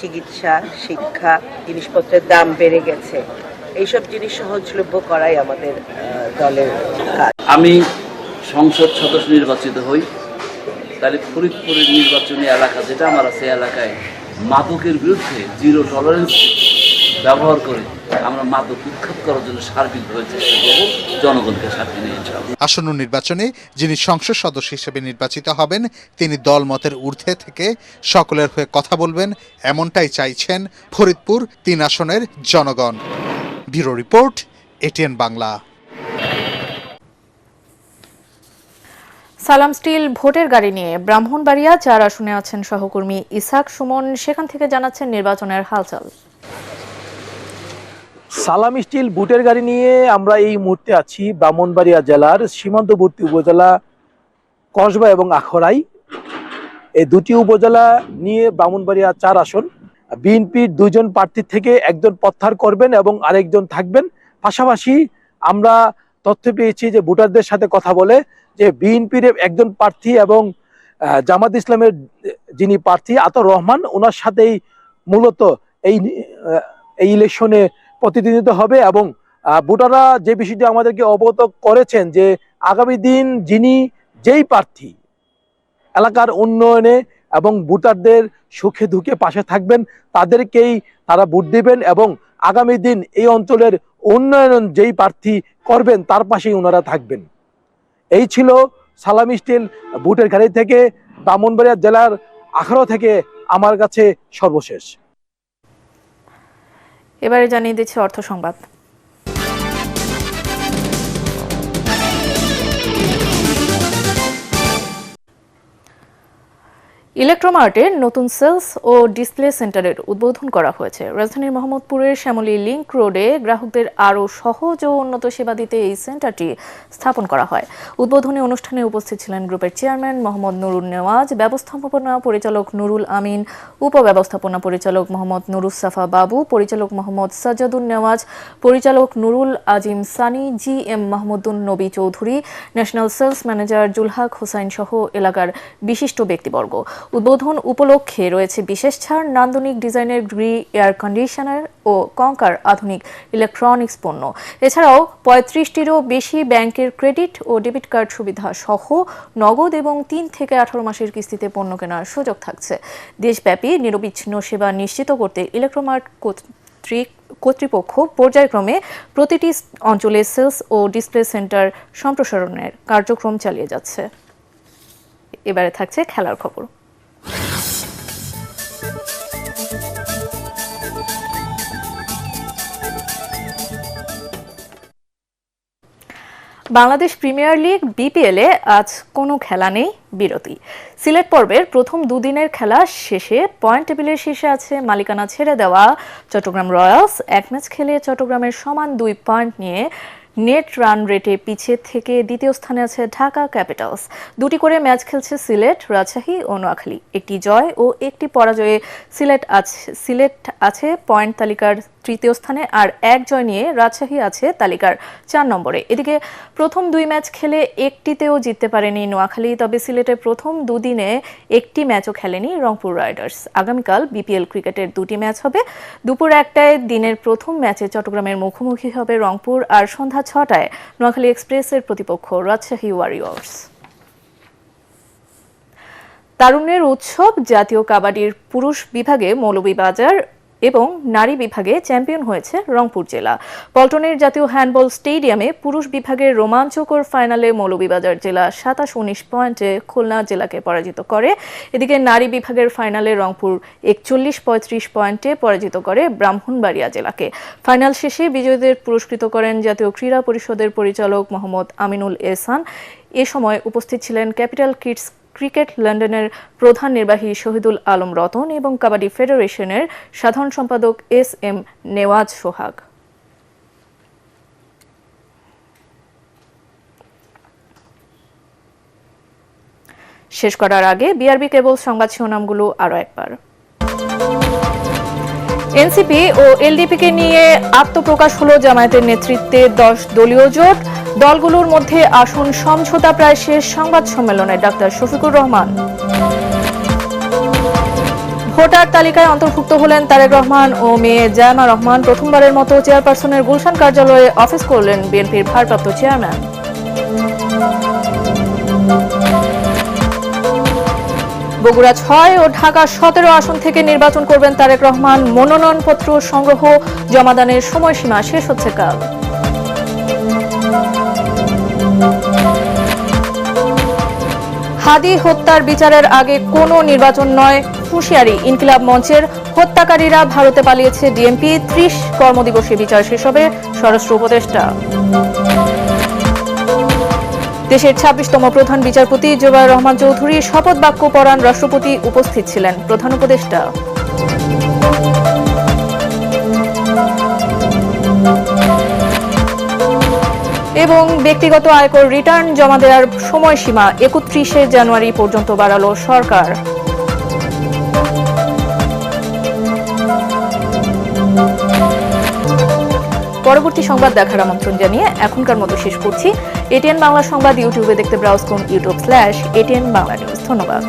চিকিৎসা, শিক্ষা, জিনিসপত্রের দাম বেড়ে গেছে, এইসব জিনিস সহজলভ্য করাই আমাদের দলের কাজ। আমি সংসদ সদস্য নির্বাচিত হই, তাহলে ফরিদপুরের নির্বাচনী এলাকা যেটা আমার আছে, এলাকায় মাদকের বিরুদ্ধে জিরো টলারেন্স ব্যবহার করে আমরা মাদক উৎখাত করার জন্য সার্বিকভাবে চেষ্টা করব, জনগণকে সাথে নিয়ে যাব। আসন্ন নির্বাচনে যিনি সংসদ সদস্য হিসেবে নির্বাচিত হবেন তিনি দল মতের ঊর্ধ্বে থেকে সকলের হয়ে কথা বলবেন, এমনটাই চাইছেন ফরিদপুর 3 আসনের জনগণ। Bureau report, ATN Bangla. সালাম স্টিল ভোটের গাড়ি নিয়ে ব্রাহ্মণবাড়িয়া 4 আসনে আছেন সহকর্মী ইসাক সুমন, সেখান থেকে জানাচ্ছেন নির্বাচনের হালচাল। সালাম স্টিল ভোটের গাড়ি নিয়ে আমরা এই মুহূর্তে আছি ব্রাহ্মণবাড়িয়া জেলার সীমান্তবর্তী উপজেলা কসবা এবং আখড়াই। এই দুটি উপজেলা নিয়ে ব্রাহ্মণবাড়িয়া 4 আসন। বিএনপির 2 জন প্রার্থীর থেকে একজন প্রত্যাহার করবেন এবং আরেকজন থাকবেন। পাশাপাশি আমরা তথ্য পেয়েছি যে ভোটারদের সাথে কথা বলে যে বিএনপির একজন প্রার্থী এবং জামাত ইসলামের যিনি প্রার্থী আতর রহমান, ওনার সাথেই মূলত এই ইলেকশনে প্রতিদ্বন্দ্বিতা হবে। এবং ভোটাররা যে বিষয়টি আমাদেরকে অবগত করেছেন যে আগামী দিন যেই প্রার্থী এলাকার উন্নয়নে এবং ভোটারদের সুখে দুঃখে পাশে থাকবেন, তাদেরকেই তারা ভোট দিবেন এবং আগামী দিন এই অঞ্চলের উন্নয়ন যেই প্রার্থী করবেন তার পাশেই ওনারা থাকবেন। এই ছিল সালাম স্টিল ভোটের গাড়ি থেকে ব্রাহ্মণবাড়িয়া জেলার আখাড়া থেকে আমার কাছে সর্বশেষ। এবারে জানিয়ে দিচ্ছে অর্থ সংবাদ। ইলেকট্রোমার্টের নতুন সেলস ও ডিসপ্লে সেন্টারের উদ্বোধন করা হয়েছে। রাজধানীর মোহাম্মদপুরের শ্যামলী লিংক রোডে গ্রাহকদের আরও সহজ ও উন্নত সেবা দিতে এই সেন্টারটি স্থাপন করা হয়। উদ্বোধনী অনুষ্ঠানে উপস্থিত ছিলেন গ্রুপের চেয়ারম্যান মোহাম্মদ নুরুল নেওয়াজ, ব্যবস্থাপনা পরিচালক নুরুল আমিন, উপব্যবস্থাপনা পরিচালক মোহাম্মদ নুরুসাফা বাবু, পরিচালক মোহাম্মদ সাজ্জাদুন নেওয়াজ, পরিচালক নুরুল আজিম Sunny, GM Mahmudun Nabi Chowdhury, national sales manager Julhaq Hossain সহ এলাকার বিশিষ্ট ব্যক্তিবর্গ। উদ্বোধন উপলক্ষে রয়েছে বিশেষ ছাড়, নান্দনিক ডিজাইনের গ্রি এয়ার কন্ডিশনার ও কঙ্কার আধুনিক ইলেকট্রনিক্স পণ্য। এছাড়াও 35টিরও বেশি ব্যাংকের ক্রেডিট ও ডেবিট কার্ড সুবিধা সহ নগদ এবং 3 থেকে 18 মাসের কিস্তিতে পণ্য কেনার সুযোগ থাকছে। দেশব্যাপী নিরবিচ্ছিন্ন সেবা নিশ্চিত করতে ইলেকট্রোমার্ট কর্তৃপক্ষ পর্যায়ক্রমে প্রতিটি অঞ্চলে সেলস ও ডিসপ্লে সেন্টার সম্প্রসারণের কার্যক্রম চালিয়ে যাচ্ছে। এবারে থাকছে খেলার খবর। বাংলাদেশ প্রিমিয়ার লিগ BPL-এ আজ কোনো খেলা নেই, বিরতি। সিলেট পর্বের প্রথম দুদিনের খেলা শেষে পয়েন্ট টেবিলের শীর্ষে আছে মালিকানা ছেড়ে দেওয়া চট্টগ্রাম রয়্যালস। এক ম্যাচ খেলে চট্টগ্রামের সমান 2 পয়েন্ট নিয়ে নেট রান রেটে পিছিয়ে থেকে দ্বিতীয় স্থানে আছে ঢাকা ক্যাপিটালস। 2টি করে ম্যাচ খেলছে সিলেট, রাজশাহী ও নোয়াখালী। একটি জয় ও একটি পরাজয়ে সিলেট আছে পয়েন্ট তালিকার তৃতীয় স্থানে, আর 1 জয় নিয়ে রাজশাহী আছে তালিকার 4 নম্বরে। এদিকে প্রথম 2 ম্যাচ খেলে একটিতেও জিততে পারেনি নোয়াখালী। তবে সিলেটের প্রথম দুদিনে একটি ম্যাচও খেলেনি রংপুর রাইডার্স। আগামীকাল BPL ক্রিকেটের 2টি ম্যাচ হবে। দুপুর 1টায় দিনের প্রথম ম্যাচে চট্টগ্রামের মুখোমুখি হবে রংপুর, আর সন্ধ্যা 6টায় নোয়াখালী এক্সপ্রেসের প্রতিপক্ষ রাজশাহী ওয়ারিয়র্স। তারুণ্যের উৎসব জাতীয় কাবাডির পুরুষ বিভাগে মৌলভীবাজার এবং নারী বিভাগে চ্যাম্পিয়ন হয়েছে রংপুর জেলা। পল্টনের জাতীয় হ্যান্ডবল স্টেডিয়ামে পুরুষ বিভাগের রোমাঞ্চকর ফাইনালে মৌলভীবাজার জেলা 27-19 পয়েন্টে খুলনা জেলাকে পরাজিত করে। এদিকে নারী বিভাগের ফাইনালে রংপুর 41-35 পয়েন্টে পরাজিত করে ব্রাহ্মণবাড়িয়া জেলাকে। ফাইনাল শেষে বিজয়ীদের পুরস্কৃত করেন জাতীয় ক্রীড়া পরিষদের পরিচালক মোহাম্মদ আমিনুল এহসান। এ সময় উপস্থিত ছিলেন ক্যাপিটাল কিডস ক্রিকেট লন্ডনের প্রধান নির্বাহী শহীদুল আলম রতন এবং কাবাডি ফেডারেশনের সাধারণ সম্পাদক SM নেওয়াজ সোহাগ। শেষ করার আগে BRB কেবল সংবাদ শিরোনামগুলো আরও একবার। এনসিপি ও এলডিপিকে নিয়ে আত্মপ্রকাশ হলো জামায়াতের নেতৃত্বে 10 দলীয় জোট। দলগুলোর মধ্যে আসন সমঝোতা প্রায় শেষ, সংবাদ সম্মেলনে ডাক্তার শফিকুর রহমান। ভোটার তালিকায় অন্তর্ভুক্ত হলেন তারেক রহমান ও মেয়ে জায়মা রহমান। প্রথমবারের মতো চেয়ারপারসনের গুলশান কার্যালয়ে অফিস করলেন বিএনপির ভারপ্রাপ্ত চেয়ারম্যান। বগুড়া 6 ও ঢাকা 17 আসন থেকে নির্বাচন করবেন তারেক রহমান। মনোনয়নপত্র সংগ্রহ জমাদানের সময়সীমা শেষ হচ্ছে কাল। হাদি হত্যার বিচারের আগে কোনো নির্বাচন নয়, হুঁশিয়ারি ইনকিলাব মঞ্চের। হত্যাকারীরা ভারতে পালিয়েছে, ডিএমপি। 30 কর্মদিবসে বিচার শেষ হবে, স্বরাষ্ট্র উপদেষ্টা। দেশের 26তম প্রধান বিচারপতি জোবায়ের রহমান চৌধুরী শপথ বাক্য পড়ান রাষ্ট্রপতি, উপস্থিত ছিলেন প্রধান উপদেষ্টা। এবং ব্যক্তিগত আয়কর রিটার্ন জমা দেওয়ার সময়সীমা 31শে জানুয়ারি পর্যন্ত বাড়ালো সরকার। পরবর্তী সংবাদ দেখার আমন্ত্রণ জানিয়ে এখনকার মতো শেষ করছি। ATN বাংলা সংবাদ ইউটিউবে দেখতে ব্রাউজ করুন youtube/ATN বাংলা নিউজ। ধন্যবাদ।